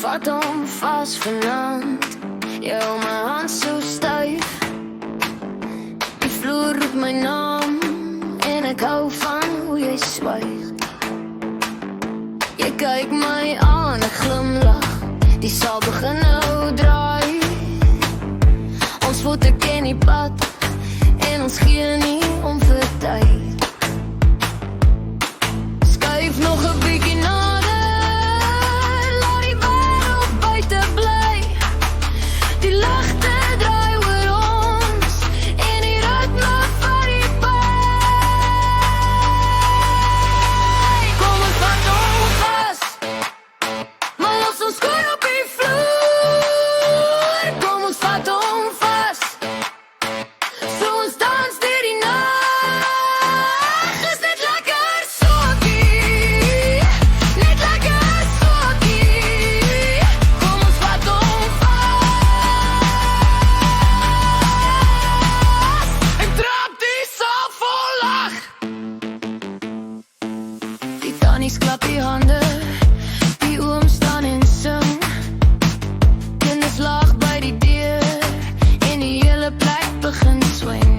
vat hom vas vanaand. Jy hou my hand so styf. Die vloer roep my naam en ek hou van hoe jy swyg. Jy kyk my aan, ek glimlach. Die saal begin nou draai. Ons voete ken die pad en ons gee nie om vir tyd. Skuif nog 'n bietjie nader, laat die wêreld buite bly. Die ligte draai oor ons en die ritme van die pyn. Kom ons vat hom vas, maar los ons skoon op die vloer. Kom ons vat hom vas, so ons dans deur die nag. Is net lekker sokkie, net lekker sokkie. Kom ons vat hom vas en trap die saal vol lag. Die tannies klap die hande, die ooms staan en sing. Kinders lag by die deur en die hele plek begin swing.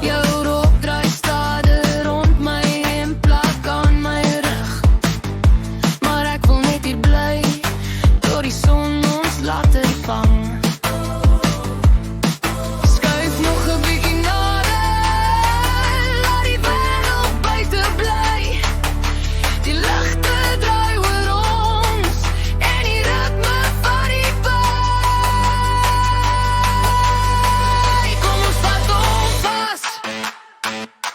Jou rok draai stadig rond my en plak aan my rug. Maar ek wil net hier bly, tot die son ons later vang. Skuif nog 'n bietjie nader, laat die wêreld buite bly. Die ligte draai oor ons en die ritme van die pyn. Kom ons vat hom vas,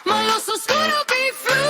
maar los ons skoon op die vloer.